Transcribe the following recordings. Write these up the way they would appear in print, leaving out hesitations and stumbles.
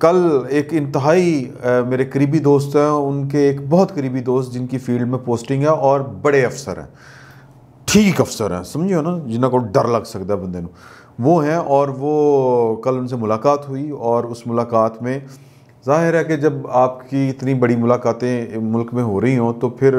کل ایک انتہائی میرے قریبی دوست ہیں، ان کے ایک بہت قریبی دوست جن کی فیلڈ میں پوسٹنگ ہے اور بڑے افسر ہیں، ٹھیک افسر ہیں، سمجھو نا، جنہوں کو ڈر لگ سکتا ہے بندے نو، وہ ہیں، اور وہ کل ان سے ملاقات ہوئی، اور اس ملاقات میں ظاہر ہے کہ جب آپ کی اتنی بڑی ملاقاتیں ملک میں ہو رہی ہوں تو پھر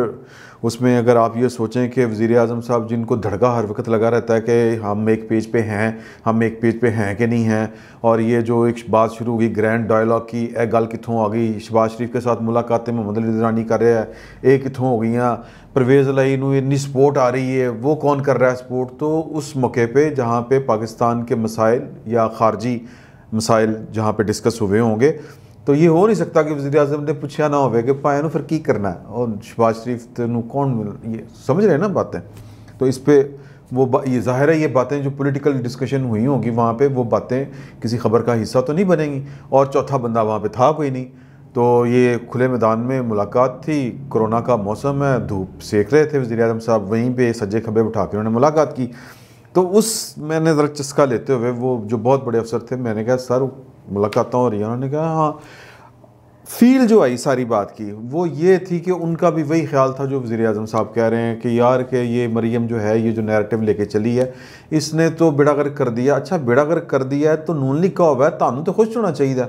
اس میں اگر آپ یہ سوچیں کہ وزیر اعظم صاحب جن کو دھڑکا ہر وقت لگا رہتا ہے کہ ہم ایک پیج پہ ہیں، ہم ایک پیج پہ ہیں کہ نہیں ہیں، اور یہ جو ایک بات شروع ہوئی گرینڈ ڈائلاگ کی، اے گل کتھوں آ گئی، شہباز شریف کے ساتھ ملاقاتیں محمد علی درانی کر رہا ہے، اے کتھوں ہو گئیاں، پرویز الہی نو اتنی سپورٹ آ رہی ہے، وہ کون کر رہا ہے سپورٹ؟ تو اس موقع پہ جہاں پہ پاکستان کے مسائل یا خارجی مسائل جہاں پہ ڈسکس ہوئے ہوں گے، تو یہ ہو نہیں سکتا کہ وزیر اعظم نے پوچھا نہ ہوئے کہ پائے نو پھر کی کرنا ہے، اور شہباز شریف نو کون، یہ سمجھ رہے ہیں نا باتیں؟ تو اس پہ وہ یہ ظاہر ہے یہ باتیں جو پولیٹیکل ڈسکشن ہوئی ہوں گی وہاں پہ، وہ باتیں کسی خبر کا حصہ تو نہیں بنیں گی، اور چوتھا بندہ وہاں پہ تھا کوئی نہیں، تو یہ کھلے میدان میں ملاقات تھی، کرونا کا موسم ہے، دھوپ سیک رہے تھے وزیر اعظم صاحب، وہیں پہ سجے کھبے بٹھا کے انہوں نے ملاقات کی۔ تو میں نے ذرا چسکا لیتے ہوئے، وہ جو بہت بڑے افسر تھے، میں نے کہا سر ملاقاتیں ہو رہی ہیں؟ انہوں نے کہا ہاں۔ فیل جو آئی ساری بات کی وہ یہ تھی کہ ان کا بھی وہی خیال تھا جو وزیر اعظم صاحب کہہ رہے ہیں کہ یار کہ یہ مریم جو ہے، یہ جو نیریٹو لے کے چلی ہے، اس نے تو بیڑا گرک کر دیا۔ اچھا بیڑا گرک کر دیا ہے تو نون لیگ کا ہوا ہے، تانوں تو خوش ہونا چاہیے۔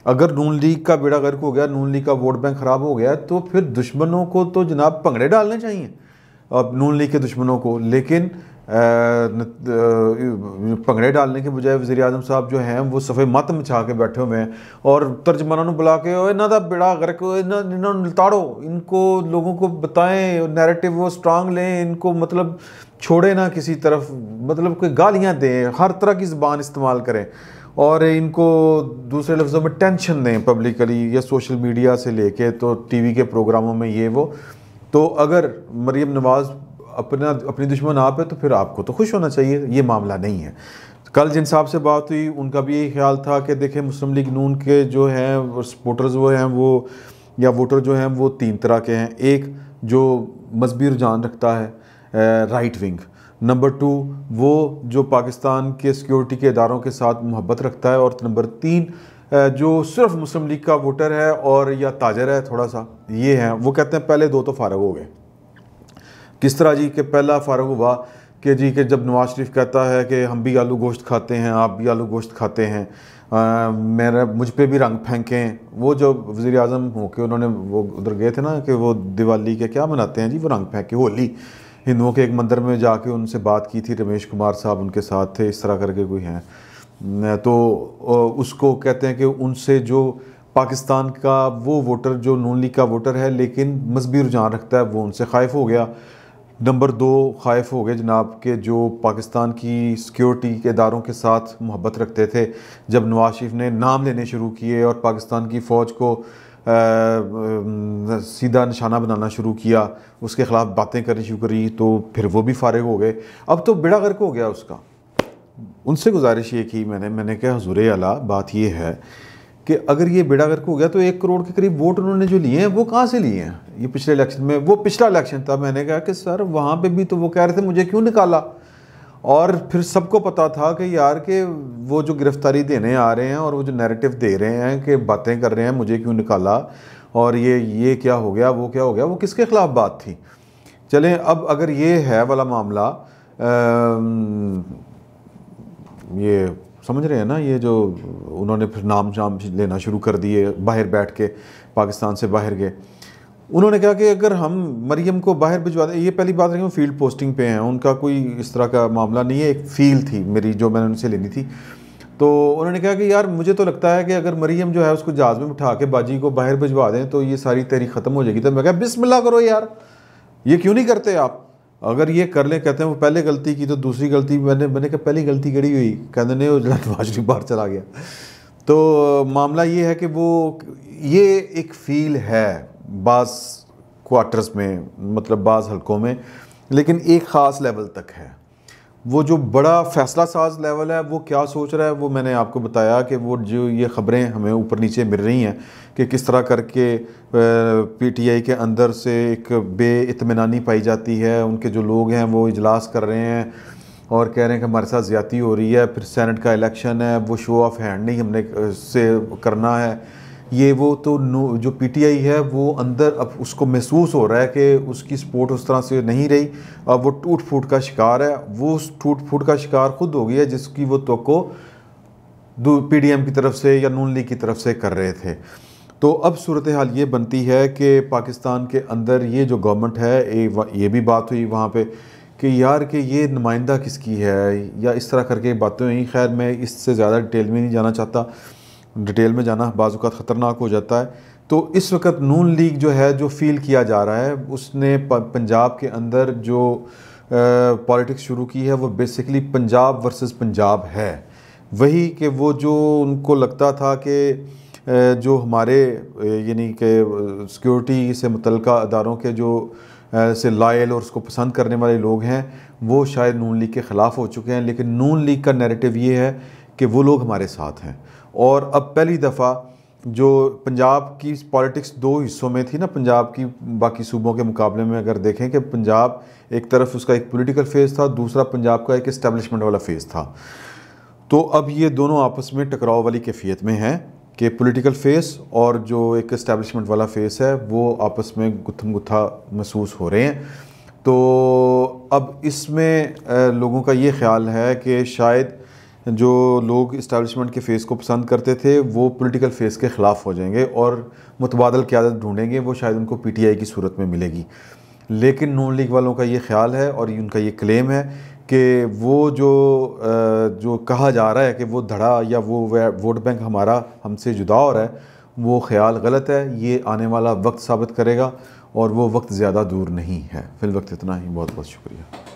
اگر نون لیگ کا بیڑا گرک ہو گیا، نون لیگ کا ووٹ بینک خراب ہو گیا، تو پھر دشمنوں کو تو جناب پنگڑے ڈالنے چاہیے اب نون لیگ کے دشمنوں کو، لیکن پنگڑے ڈالنے کے بجائے وزیر اعظم صاحب جو ہیں وہ صفے مت مچا کے بیٹھے ہوئے ہیں، اور ترجمانوں نے بلا کے انہوں دا بیڑا غرق، انہوں نے لتاڑو، ان کو لوگوں کو بتائیں، نیریٹو وہ سٹرانگ لیں، ان کو مطلب چھوڑے نہ کسی طرف، مطلب کوئی گالیاں دیں، ہر طرح کی زبان استعمال کریں، اور ان کو دوسرے لفظوں میں ٹینشن دیں پبلکلی یا سوشل میڈیا سے لے کے تو ٹی وی کے پروگراموں میں یہ وہ۔ تو اگر مریم نواز اپنی دشمن آپ ہے تو پھر آپ کو تو خوش ہونا چاہیے، یہ معاملہ نہیں ہے۔ کل جن صاحب سے بات ہوئی ان کا بھی یہی خیال تھا کہ دیکھیں مسلم لیگ نون کے جو ہیں سپورٹرز وہ ہیں، وہ یا ووٹر جو ہیں وہ تین طرح کے ہیں، ایک جو مذہبی رجحان رکھتا ہے رائٹ ونگ، نمبر 2 وہ جو پاکستان کے سیکیورٹی کے اداروں کے ساتھ محبت رکھتا ہے، اور نمبر 3 جو صرف مسلم لیگ کا ووٹر ہے اور یا تاجر ہے تھوڑا سا، یہ ہیں۔ وہ کہتے ہیں پہلے 2 تو فارغ ہو گئے۔ کس طرح جی؟ کہ پہلا فارغ ہوا کہ جی کہ جب نواز شریف کہتا ہے کہ ہم بھی آلو گوشت کھاتے ہیں، آپ بھی آلو گوشت کھاتے ہیں، مجھ پہ بھی رنگ پھینکیں۔ وہ جو وزیر اعظم ہو کے انہوں نے وہ ادھر گئے تھے نا کہ وہ دیوالی کے کیا مناتے ہیں جی، وہ رنگ پھینک کے، ہولی، ہندوؤں کے ایک مندر میں جا کے ان سے بات کی تھی، رمیش کمار صاحب ان کے ساتھ تھے، اس طرح کر کے کوئی ہیں، تو اس کو کہتے ہیں کہ ان سے جو پاکستان کا وہ ووٹر جو نون لیگ کا ووٹر ہے لیکن مذہبی رجحان رکھتا ہے، وہ ان سے خائف ہو گیا۔ نمبر 2 خائف ہو گئے جناب کہ جو پاکستان کی سیکیورٹی کے اداروں کے ساتھ محبت رکھتے تھے، جب نواز شریف نے نام لینے شروع کیے اور پاکستان کی فوج کو سیدھا نشانہ بنانا شروع کیا، اس کے خلاف باتیں کرنی شروع کری، تو پھر وہ بھی فارغ ہو گئے۔ اب تو بیڑا غرق ہو گیا اس کا۔ ان سے گزارش یہ کی میں نے کہا حضور اعلیٰ بات یہ ہے کہ اگر یہ بیڑا غرق ہو گیا تو 1 کروڑ کے قریب ووٹ انہوں نے جو لیے ہیں وہ کہاں سے لیے ہیں؟ یہ پچھلے الیکشن میں، وہ پچھلا الیکشن تھا، میں نے کہا کہ سر وہاں پہ بھی تو وہ کہہ رہے تھے مجھے کیوں نکالا، اور پھر سب کو پتا تھا کہ یار کہ وہ جو گرفتاری دینے آ رہے ہیں اور وہ جو نیریٹو دے رہے ہیں کہ باتیں کر رہے ہیں مجھے کیوں نکالا، اور یہ کیا ہو گیا، وہ کیا ہو گیا، وہ کس کے خلاف بات تھی۔ چلیں اب اگر یہ ہے والا معاملہ، یہ سمجھ رہے ہیں نا، یہ جو انہوں نے پھر نام لینا شروع کر دیے، باہر بیٹھ کے پاکستان سے باہر گئے، انہوں نے کہا کہ اگر ہم مریم کو باہر بھجوا دیں، یہ پہلی بات ہے کہ وہ فیلڈ پوسٹنگ پہ ہیں، ان کا کوئی اس طرح کا معاملہ نہیں ہے، ایک فیل تھی میری جو میں نے ان سے لینی تھی۔ تو انہوں نے کہا کہ یار مجھے تو لگتا ہے کہ اگر مریم جو ہے اس کو جہاز میں بٹھا کے باجی کو باہر بھجوا دیں تو یہ ساری تحریک ختم ہو جائے گی۔ تو میں کہا بسم اللہ کرو یار، یہ کیوں نہیں کرتے آپ؟ اگر یہ کر لیں، کہتے ہیں وہ پہلے غلطی کی تو دوسری غلطی، میں نے کہا پہلی غلطی کڑی ہوئی، کہتے نہیں وہ نواز شریف باہر چلا گیا۔ تو معاملہ یہ ہے کہ وہ یہ ایک فیل ہے بعض کوارٹرز میں، مطلب بعض حلقوں میں، لیکن ایک خاص لیول تک ہے۔ وہ جو بڑا فیصلہ ساز لیول ہے وہ کیا سوچ رہا ہے، وہ میں نے آپ کو بتایا کہ وہ جو یہ خبریں ہمیں اوپر نیچے مل رہی ہیں کہ کس طرح کر کے پی ٹی آئی کے اندر سے ایک بے اطمینانی پائی جاتی ہے، ان کے جو لوگ ہیں وہ اجلاس کر رہے ہیں اور کہہ رہے ہیں کہ ہمارے ساتھ زیادتی ہو رہی ہے، پھر سینٹ کا الیکشن ہے، وہ شو آف ہینڈ نہیں ہم نے سے کرنا ہے یہ وہ، تو جو پی ٹی آئی ہے وہ اندر اب اس کو محسوس ہو رہا ہے کہ اس کی سپورٹ اس طرح سے نہیں رہی، اب وہ ٹوٹ پھوٹ کا شکار ہے، وہ اس ٹوٹ پھوٹ کا شکار خود ہو گیا ہے جس کی وہ توقع پی ڈی ایم کی طرف سے یا نون لیگ کی طرف سے کر رہے تھے۔ تو اب صورتحال یہ بنتی ہے کہ پاکستان کے اندر یہ جو گورنمنٹ ہے، یہ بھی بات ہوئی وہاں پہ کہ یار کہ یہ نمائندہ کس کی ہے یا اس طرح کر کے باتیں ہوئیں۔ خیر میں اس سے زیادہ ڈیٹیل میں نہیں جانا چاہتا، ڈیٹیل میں جانا بعض اوقات خطرناک ہو جاتا ہے۔ تو اس وقت نون لیگ جو ہے جو فیل کیا جا رہا ہے، اس نے پنجاب کے اندر جو پالیٹکس شروع کی ہے وہ بیسیکلی پنجاب ورسز پنجاب ہے، وہی کہ وہ جو ان کو لگتا تھا کہ جو ہمارے یعنی کہ سیکیورٹی سے متعلقہ اداروں کے جو سے لائل اور اس کو پسند کرنے والے لوگ ہیں وہ شاید نون لیگ کے خلاف ہو چکے ہیں، لیکن نون لیگ کا نیریٹو یہ ہے کہ وہ لوگ ہمارے ساتھ ہیں۔ اور اب پہلی دفعہ جو پنجاب کی پالیٹکس دو حصوں میں تھی نا، پنجاب کی باقی صوبوں کے مقابلے میں اگر دیکھیں کہ پنجاب ایک طرف اس کا ایک پولیٹیکل فیز تھا، دوسرا پنجاب کا ایک اسٹیبلشمنٹ والا فیز تھا، تو اب یہ دونوں آپس میں ٹکراؤ والی کیفیت میں ہیں کہ پولیٹیکل فیس اور جو ایک اسٹیبلشمنٹ والا فیس ہے وہ آپس میں گتھم گتھا محسوس ہو رہے ہیں۔ تو اب اس میں لوگوں کا یہ خیال ہے کہ شاید جو لوگ اسٹیبلشمنٹ کے فیس کو پسند کرتے تھے وہ پولیٹیکل فیس کے خلاف ہو جائیں گے اور متبادل قیادت ڈھونڈیں گے، وہ شاید ان کو پی ٹی آئی کی صورت میں ملے گی۔ لیکن نون لیگ والوں کا یہ خیال ہے اور ان کا یہ کلیم ہے کہ وہ جو کہا جا رہا ہے کہ وہ دھڑا یا وہ ووٹ بینک ہمارا ہم سے جدا ہو رہا ہے، وہ خیال غلط ہے، یہ آنے والا وقت ثابت کرے گا اور وہ وقت زیادہ دور نہیں ہے۔ فی الوقت اتنا ہی، بہت بہت شکریہ۔